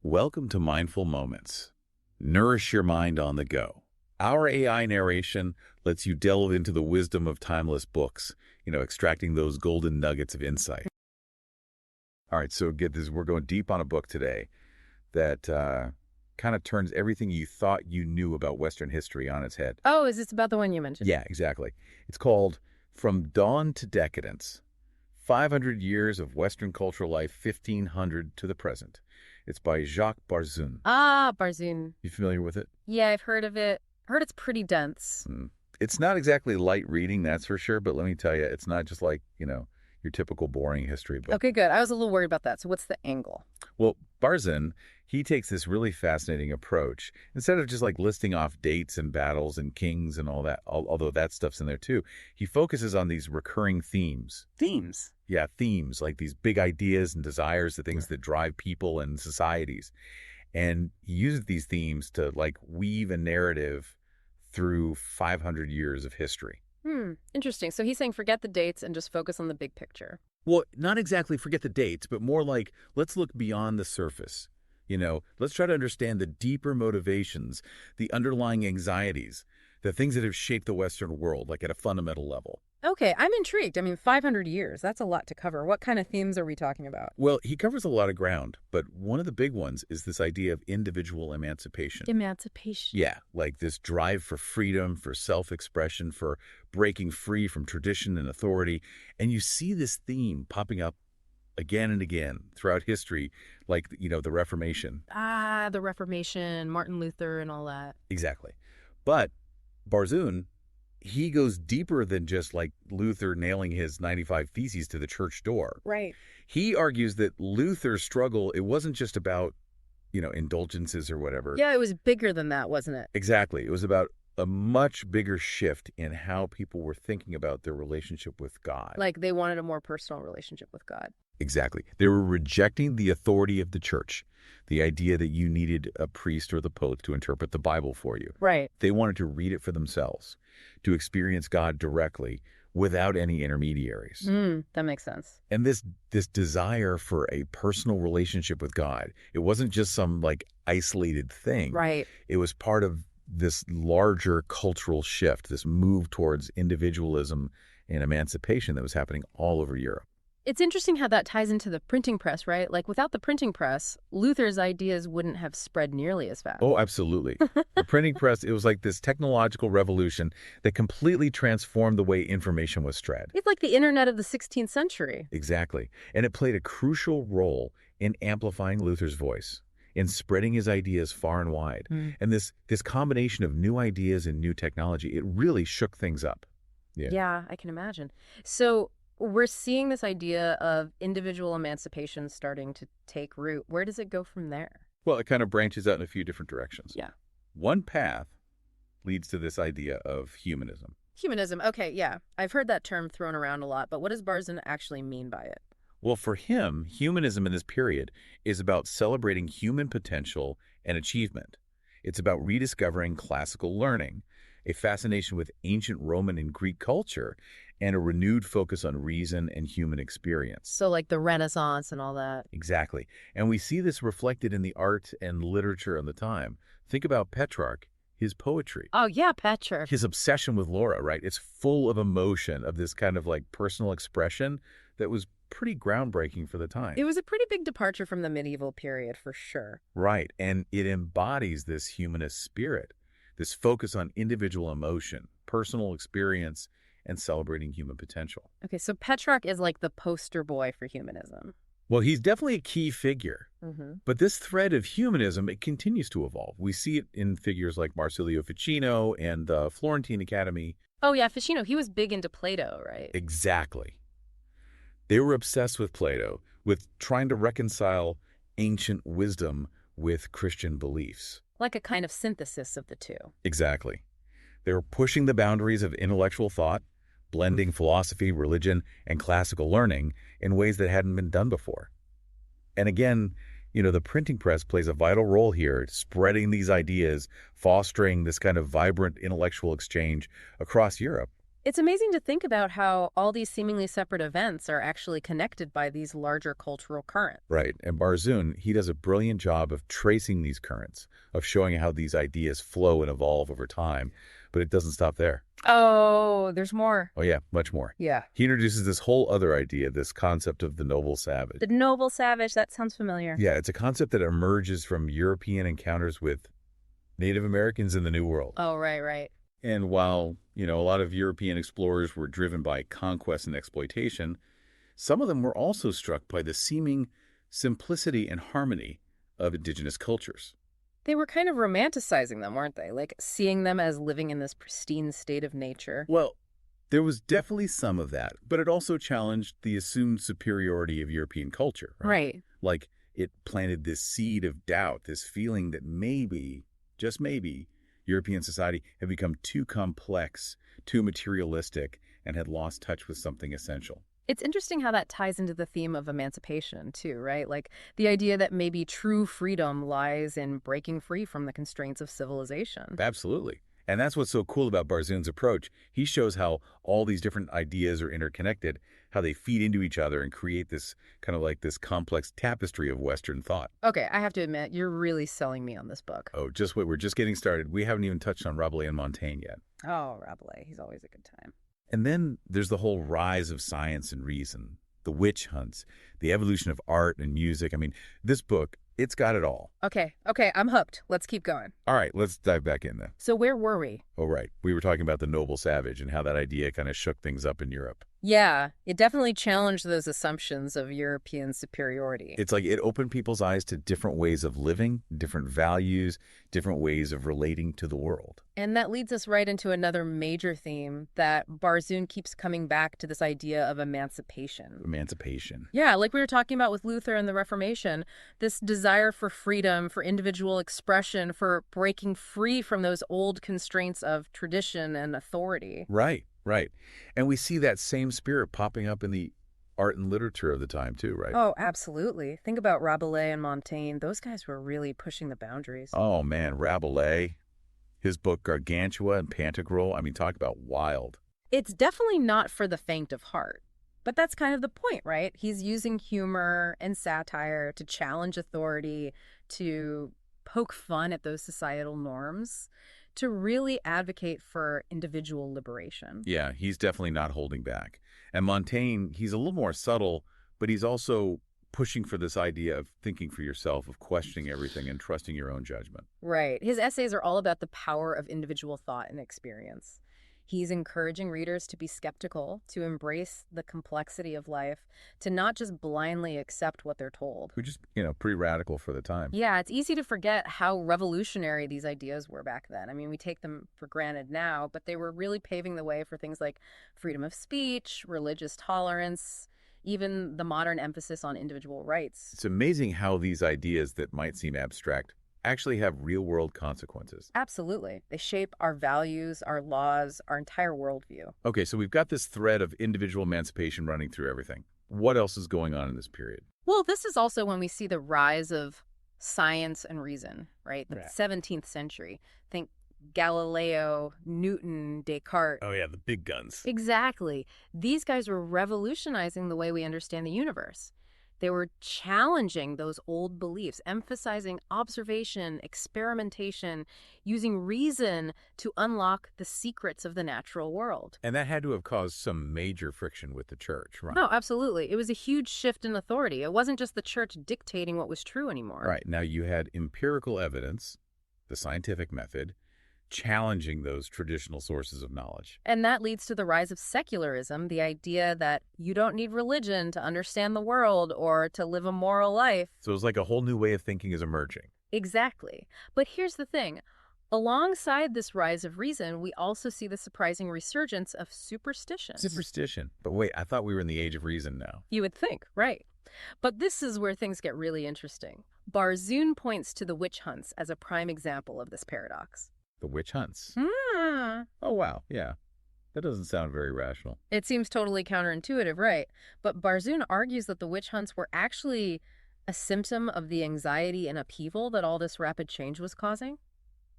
Welcome to Mindful Moments. Nourish your mind on the go. Our AI narration lets you delve into the wisdom of timeless books, extracting those golden nuggets of insight. All right, so get this. We're going deep on a book today that kind of turns everything you thought you knew about Western history on its head. Oh, is this about the one you mentioned? Yeah, exactly. It's called From Dawn to Decadence, 500 Years of Western Cultural Life, 1500 to the Present. It's by Jacques Barzun. Ah, Barzun. You familiar with it? Yeah, I've heard of it. Heard it's pretty dense. It's not exactly light reading, that's for sure, but let me tell you, it's not just like, your typical boring history book. Okay, good. I was a little worried about that. So what's the angle? Well, Barzun, he takes this really fascinating approach. Instead of just like listing off dates and battles and kings and all that, although that stuff's in there too, he focuses on these recurring themes. Themes? Yeah, themes, like these big ideas and desires, the things that drive people and societies. And he uses these themes to like weave a narrative through 500 years of history. Interesting. So he's saying forget the dates and just focus on the big picture. Well, not exactly forget the dates, but more like let's look beyond the surface. Let's try to understand the deeper motivations, the underlying anxieties, the things that have shaped the Western world, like at a fundamental level. Okay, I'm intrigued. 500 years. That's a lot to cover. What kind of themes are we talking about? Well, he covers a lot of ground, but one of the big ones is this idea of individual emancipation. Emancipation. Yeah, like this drive for freedom, for self-expression, for breaking free from tradition and authority. And you see this theme popping up again and again throughout history, like, the Reformation. Ah, the Reformation, Martin Luther and all that. Exactly. But Barzun, he goes deeper than just like Luther nailing his 95 Theses to the church door. Right. He argues that Luther's struggle, it wasn't just about, indulgences or whatever. Yeah, it was bigger than that, wasn't it? Exactly. It was about a much bigger shift in how people were thinking about their relationship with God. Like they wanted a more personal relationship with God. Exactly. They were rejecting the authority of the church, the idea that you needed a priest or the pope to interpret the Bible for you. Right. They wanted to read it for themselves, to experience God directly without any intermediaries. That makes sense. And this desire for a personal relationship with God, it wasn't just some like isolated thing. Right. It was part of this larger cultural shift, this move towards individualism and emancipation that was happening all over Europe. It's interesting how that ties into the printing press, right? Like without the printing press, Luther's ideas wouldn't have spread nearly as fast. Oh, absolutely. The printing press, it was like this technological revolution that completely transformed the way information was spread. It's like the internet of the 16th century. Exactly. And it played a crucial role in amplifying Luther's voice, in spreading his ideas far and wide. And this combination of new ideas and new technology, it really shook things up. Yeah, I can imagine. So we're seeing this idea of individual emancipation starting to take root. Where does it go from there? Well, it kind of branches out in a few different directions. Yeah. One path leads to this idea of humanism. Humanism. Okay, yeah. I've heard that term thrown around a lot, but what does Barzun actually mean by it? Well, for him, humanism in this period is about celebrating human potential and achievement. It's about rediscovering classical learning, a fascination with ancient Roman and Greek culture, and a renewed focus on reason and human experience. So like the Renaissance and all that. Exactly. And we see this reflected in the art and literature of the time. Think about Petrarch, his poetry. Oh, yeah, Petrarch. His obsession with Laura, right? It's full of emotion, of this kind of like personal expression that was pretty groundbreaking for the time. It was a pretty big departure from the medieval period, for sure. Right. And it embodies this humanist spirit, this focus on individual emotion, personal experience, and celebrating human potential. Okay, so Petrarch is like the poster boy for humanism. Well, he's definitely a key figure. But this thread of humanism, it continues to evolve. We see it in figures like Marsilio Ficino and the Florentine Academy. Oh, yeah, Ficino, he was big into Plato, right? Exactly. They were obsessed with Plato, with trying to reconcile ancient wisdom with Christian beliefs. Like a kind of synthesis of the two. Exactly. They were pushing the boundaries of intellectual thought, blending philosophy, religion, and classical learning in ways that hadn't been done before. And again, the printing press plays a vital role here, spreading these ideas, fostering this kind of vibrant intellectual exchange across Europe. It's amazing to think about how all these seemingly separate events are actually connected by these larger cultural currents. Right. And Barzun, he does a brilliant job of tracing these currents, of showing how these ideas flow and evolve over time. But it doesn't stop there. Oh, there's more. Oh, yeah, much more. Yeah. He introduces this whole other idea, this concept of the noble savage. The noble savage, that sounds familiar. Yeah, it's a concept that emerges from European encounters with Native Americans in the New World. Oh, right, right. And while, a lot of European explorers were driven by conquest and exploitation, some of them were also struck by the seeming simplicity and harmony of indigenous cultures. They were kind of romanticizing them, weren't they? Like seeing them as living in this pristine state of nature. Well, there was definitely some of that, but it also challenged the assumed superiority of European culture, right? Right. Like it planted this seed of doubt, this feeling that maybe, just maybe, European society had become too complex, too materialistic, and had lost touch with something essential. It's interesting how that ties into the theme of emancipation, too, right? Like the idea that maybe true freedom lies in breaking free from the constraints of civilization. Absolutely. And that's what's so cool about Barzun's approach. He shows how all these different ideas are interconnected, how they feed into each other and create this kind of like this complex tapestry of Western thought. Okay, I have to admit, you're really selling me on this book. Oh, just wait, we're just getting started. We haven't even touched on Rabelais and Montaigne yet. Oh, Rabelais, he's always a good time. And then there's the whole rise of science and reason, the witch hunts, the evolution of art and music. I mean, this book, it's got it all. Okay, I'm hooked. Let's keep going. All right, let's dive back in then. So where were we? Oh, right. We were talking about the noble savage and how that idea kind of shook things up in Europe. Yeah, it definitely challenged those assumptions of European superiority. It's like it opened people's eyes to different ways of living, different values, different ways of relating to the world. And that leads us right into another major theme that Barzun keeps coming back to, this idea of emancipation. Emancipation. Yeah, like we were talking about with Luther and the Reformation, this desire for freedom, for individual expression, for breaking free from those old constraints of tradition and authority. Right. Right. And we see that same spirit popping up in the art and literature of the time too, right? Oh, absolutely. Think about Rabelais and Montaigne. Those guys were really pushing the boundaries. Oh, man, Rabelais, his book Gargantua and Pantagruel, I mean, talk about wild. It's definitely not for the faint of heart. But that's kind of the point, right? He's using humor and satire to challenge authority, to poke fun at those societal norms, to really advocate for individual liberation. Yeah, he's definitely not holding back. And Montaigne, he's a little more subtle, but he's also pushing for this idea of thinking for yourself, of questioning everything and trusting your own judgment. Right. His essays are all about the power of individual thought and experience. He's encouraging readers to be skeptical, to embrace the complexity of life, to not just blindly accept what they're told. Which is, pretty radical for the time. Yeah, it's easy to forget how revolutionary these ideas were back then. I mean, we take them for granted now, but they were really paving the way for things like freedom of speech, religious tolerance, even the modern emphasis on individual rights. It's amazing how these ideas that might seem abstract actually have real-world consequences. Absolutely. They shape our values, our laws, our entire worldview. Okay, so we've got this thread of individual emancipation running through everything. What else is going on in this period? Well, this is also when we see the rise of science and reason, right? The 17th century. Think Galileo, Newton, Descartes. Oh, yeah, the big guns. Exactly. These guys were revolutionizing the way we understand the universe. They were challenging those old beliefs, emphasizing observation, experimentation, using reason to unlock the secrets of the natural world. And that had to have caused some major friction with the church, right? No, absolutely. It was a huge shift in authority. It wasn't just the church dictating what was true anymore. Right. Now you had empirical evidence, the scientific method, challenging those traditional sources of knowledge. And that leads to the rise of secularism, the idea that you don't need religion to understand the world or to live a moral life. So it's like a whole new way of thinking is emerging. Exactly. But here's the thing. Alongside this rise of reason, we also see the surprising resurgence of superstition. Superstition. But wait, I thought we were in the age of reason now. You would think, right. But this is where things get really interesting. Barzun points to the witch hunts as a prime example of this paradox. The witch hunts. Hmm. Oh, wow. Yeah. That doesn't sound very rational. It seems totally counterintuitive, right? But Barzun argues that the witch hunts were actually a symptom of the anxiety and upheaval that all this rapid change was causing.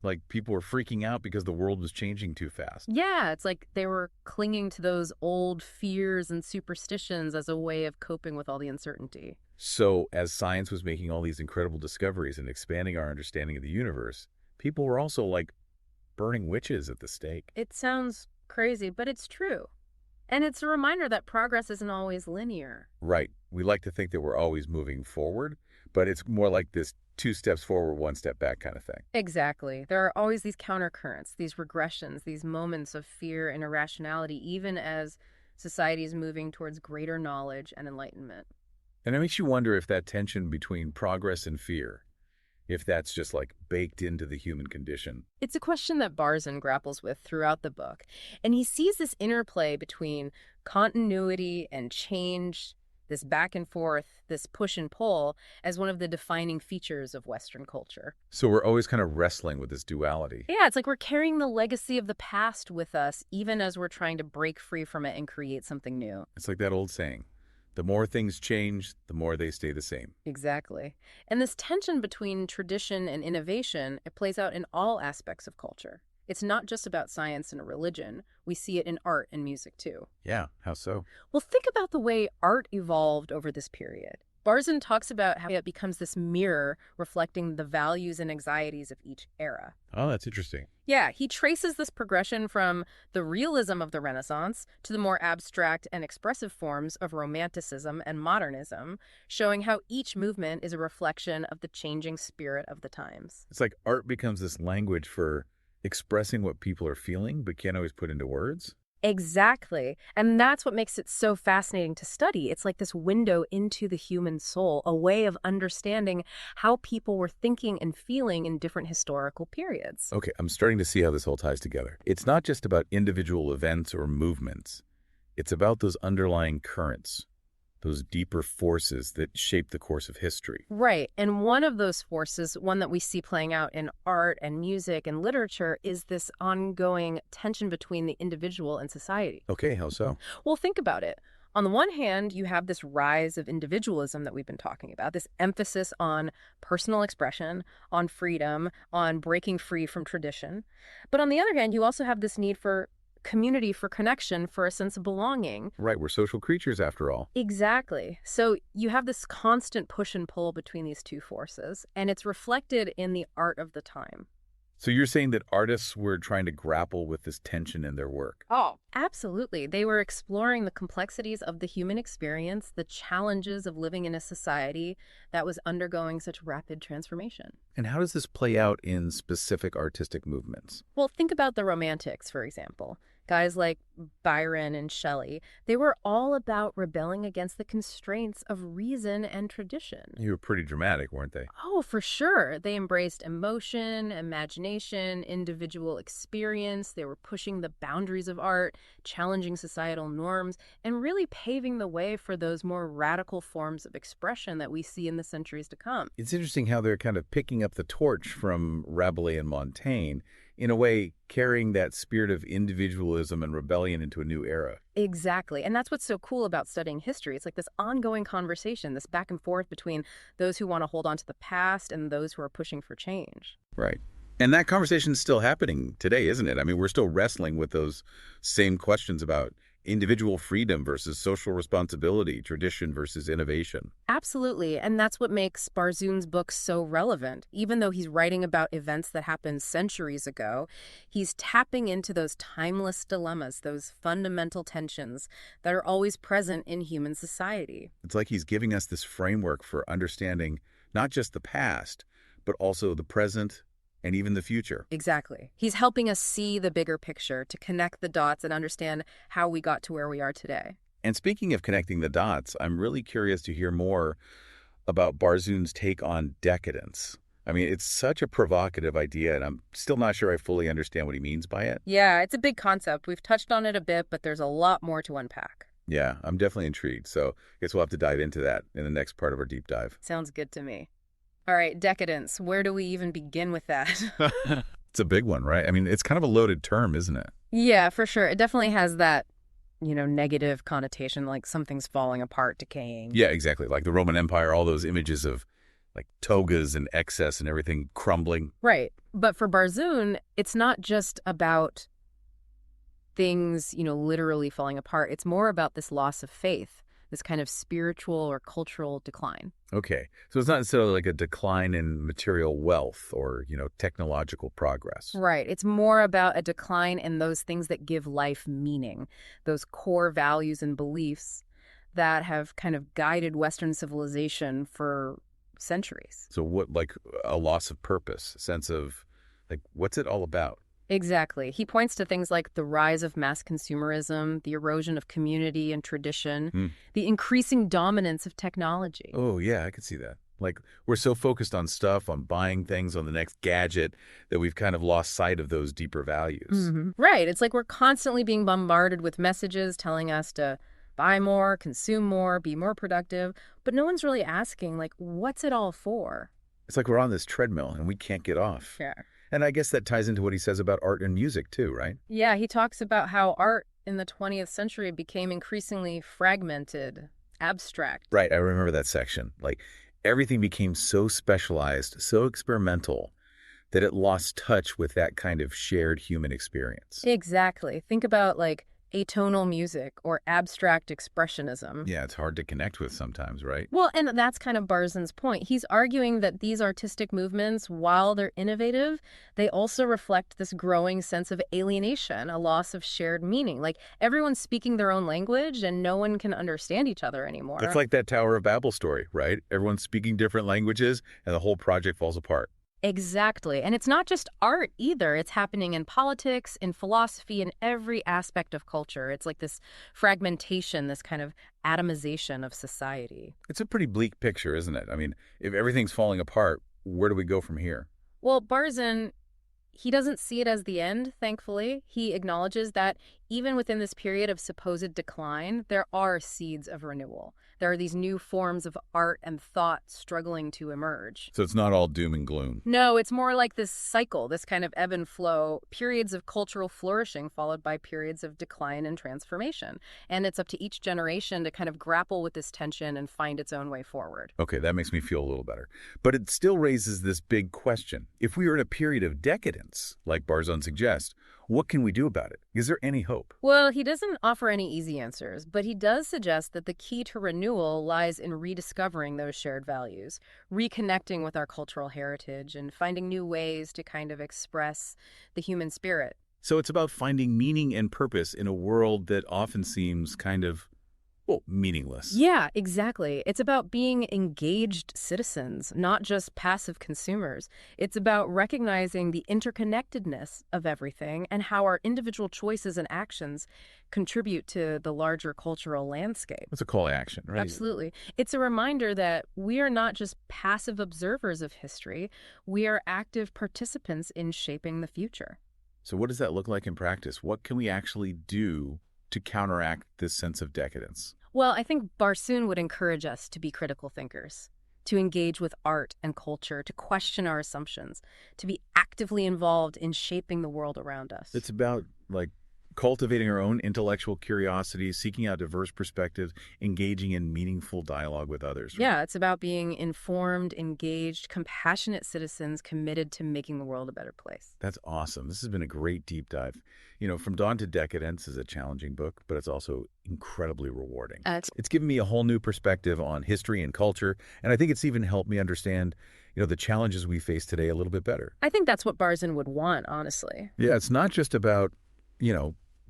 Like people were freaking out because the world was changing too fast. Yeah, it's like they were clinging to those old fears and superstitions as a way of coping with all the uncertainty. So as science was making all these incredible discoveries and expanding our understanding of the universe, people were also like burning witches at the stake. It sounds crazy, but it's true. And it's a reminder that progress isn't always linear. Right. We like to think that we're always moving forward, but it's more like this 2 steps forward, 1 step back kind of thing. Exactly. There are always these countercurrents, these regressions, these moments of fear and irrationality, even as society is moving towards greater knowledge and enlightenment. And it makes you wonder if that tension between progress and fear, if that's just like baked into the human condition. It's a question that Barzun grapples with throughout the book, and he sees this interplay between continuity and change, this back and forth, this push and pull, as one of the defining features of Western culture. So we're always kind of wrestling with this duality. Yeah, it's like we're carrying the legacy of the past with us, even as we're trying to break free from it and create something new. It's like that old saying, the more things change, the more they stay the same. Exactly. And this tension between tradition and innovation, it plays out in all aspects of culture. It's not just about science and religion. We see it in art and music, too. Yeah, how so? Well, think about the way art evolved over this period. Barzun talks about how it becomes this mirror reflecting the values and anxieties of each era. Oh, that's interesting. Yeah, he traces this progression from the realism of the Renaissance to the more abstract and expressive forms of Romanticism and Modernism, showing how each movement is a reflection of the changing spirit of the times. It's like art becomes this language for expressing what people are feeling but can't always put into words. Exactly. And that's what makes it so fascinating to study. It's like this window into the human soul, a way of understanding how people were thinking and feeling in different historical periods. Okay, I'm starting to see how this all ties together. It's not just about individual events or movements. It's about those underlying currents, those deeper forces that shape the course of history. Right. And one of those forces, one that we see playing out in art and music and literature, is this ongoing tension between the individual and society. Okay, how so? Well, think about it. On the one hand, you have this rise of individualism that we've been talking about, this emphasis on personal expression, on freedom, on breaking free from tradition. But on the other hand, you also have this need for community, for connection, for a sense of belonging. Right, we're social creatures after all. Exactly. So you have this constant push and pull between these two forces, and it's reflected in the art of the time. So you're saying that artists were trying to grapple with this tension in their work? Oh, absolutely. They were exploring the complexities of the human experience, the challenges of living in a society that was undergoing such rapid transformation. And how does this play out in specific artistic movements? Well, think about the Romantics, for example. Guys like Byron and Shelley, they were all about rebelling against the constraints of reason and tradition. You were pretty dramatic, weren't they? Oh, for sure. They embraced emotion, imagination, individual experience. They were pushing the boundaries of art, challenging societal norms, and really paving the way for those more radical forms of expression that we see in the centuries to come. It's interesting how they're kind of picking up the torch from Rabelais and Montaigne, in a way carrying that spirit of individualism and rebellion into a new era. Exactly. And that's what's so cool about studying history. It's like this ongoing conversation, this back and forth between those who want to hold on to the past and those who are pushing for change. Right. And that conversation's still happening today, isn't it? I mean, we're still wrestling with those same questions about individual freedom versus social responsibility, tradition versus innovation. Absolutely. And that's what makes Barzun's book so relevant. Even though he's writing about events that happened centuries ago, he's tapping into those timeless dilemmas, those fundamental tensions that are always present in human society. It's like he's giving us this framework for understanding not just the past, but also the present and even the future. Exactly. He's helping us see the bigger picture, to connect the dots and understand how we got to where we are today. And speaking of connecting the dots, I'm really curious to hear more about Barzun's take on decadence. I mean, it's such a provocative idea, and I'm still not sure I fully understand what he means by it. Yeah, it's a big concept. We've touched on it a bit, but there's a lot more to unpack. Yeah, I'm definitely intrigued. So I guess we'll have to dive into that in the next part of our deep dive. Sounds good to me. All right, decadence. Where do we even begin with that? It's a big one, right? I mean, it's kind of a loaded term, isn't it? Yeah, for sure. It definitely has that, negative connotation, like something's falling apart, decaying. Yeah, exactly. Like the Roman Empire, all those images of like togas and excess and everything crumbling. Right. But for Barzun, it's not just about things, literally falling apart. It's more about this loss of faith, this kind of spiritual or cultural decline. Okay, so it's not necessarily like a decline in material wealth or, technological progress. Right. It's more about a decline in those things that give life meaning, those core values and beliefs that have kind of guided Western civilization for centuries. So what, like a loss of purpose, sense of, like, what's it all about? Exactly. He points to things like the rise of mass consumerism, the erosion of community and tradition, Hmm. the increasing dominance of technology. Oh, yeah, I could see that. Like, we're so focused on stuff, on buying things, on the next gadget, that we've kind of lost sight of those deeper values. Right. It's like we're constantly being bombarded with messages telling us to buy more, consume more, be more productive, but no one's really asking, like, what's it all for? It's like we're on this treadmill and we can't get off. Yeah. And I guess that ties into what he says about art and music too, right? Yeah, he talks about how art in the 20th century became increasingly fragmented, abstract. Right, I remember that section. Like, everything became so specialized, so experimental, that it lost touch with that kind of shared human experience. Exactly. Think about like atonal music or abstract expressionism. Yeah, it's hard to connect with sometimes, right? Well, and that's kind of Barzun's point. He's arguing that these artistic movements, while they're innovative, they also reflect this growing sense of alienation, a loss of shared meaning. Like everyone's speaking their own language and no one can understand each other anymore. It's like that Tower of Babel story, right? Everyone's speaking different languages and the whole project falls apart. Exactly. And it's not just art either. It's happening in politics, in philosophy, in every aspect of culture. It's like this fragmentation, this kind of atomization of society. It's a pretty bleak picture, isn't it? I mean, if everything's falling apart, where do we go from here? Well, Barzun, he doesn't see it as the end, thankfully. He acknowledges that even within this period of supposed decline, there are seeds of renewal. There are these new forms of art and thought struggling to emerge. So it's not all doom and gloom. No, it's more like this cycle, this kind of ebb and flow, periods of cultural flourishing followed by periods of decline and transformation. And it's up to each generation to kind of grapple with this tension and find its own way forward. Okay, that makes me feel a little better. But it still raises this big question. If we are in a period of decadence, like Barzun suggests, what can we do about it? Is there any hope? Well, he doesn't offer any easy answers, but he does suggest that the key to renewal lies in rediscovering those shared values, reconnecting with our cultural heritage, and finding new ways to kind of express the human spirit. So it's about finding meaning and purpose in a world that often seems kind of, well, meaningless. Yeah, exactly. It's about being engaged citizens, not just passive consumers. It's about recognizing the interconnectedness of everything and how our individual choices and actions contribute to the larger cultural landscape. It's a call to action, right? Absolutely. It's a reminder that we are not just passive observers of history, we are active participants in shaping the future. So what does that look like in practice? What can we actually do to counteract this sense of decadence? Well, I think Barzun would encourage us to be critical thinkers, to engage with art and culture, to question our assumptions, to be actively involved in shaping the world around us. It's about, like, cultivating our own intellectual curiosity, seeking out diverse perspectives, engaging in meaningful dialogue with others. Yeah, it's about being informed, engaged, compassionate citizens committed to making the world a better place. That's awesome. This has been a great deep dive. From Dawn to Decadence is a challenging book, but it's also incredibly rewarding. It's given me a whole new perspective on history and culture, and I think it's even helped me understand, the challenges we face today a little bit better. I think that's what Barzun would want, honestly. Yeah, it's not just about,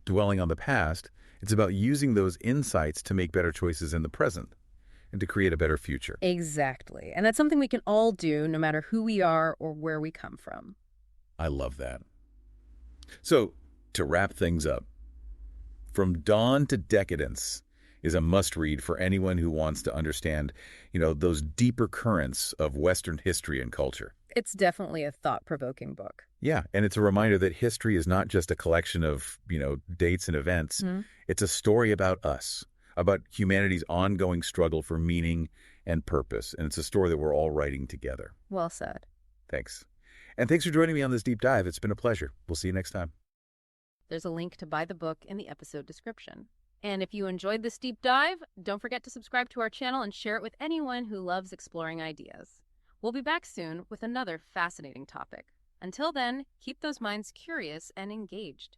dwelling on the past. It's about using those insights to make better choices in the present and to create a better future. Exactly. And that's something we can all do no matter who we are or where we come from. I love that. So, to wrap things up, From Dawn to Decadence is a must-read for anyone who wants to understand, those deeper currents of Western history and culture. It's definitely a thought-provoking book. Yeah, and it's a reminder that history is not just a collection of, dates and events. It's a story about us, about humanity's ongoing struggle for meaning and purpose, and it's a story that we're all writing together. Well said. Thanks. And thanks for joining me on this deep dive. It's been a pleasure. We'll see you next time. There's a link to buy the book in the episode description. And if you enjoyed this deep dive, don't forget to subscribe to our channel and share it with anyone who loves exploring ideas. We'll be back soon with another fascinating topic. Until then, keep those minds curious and engaged.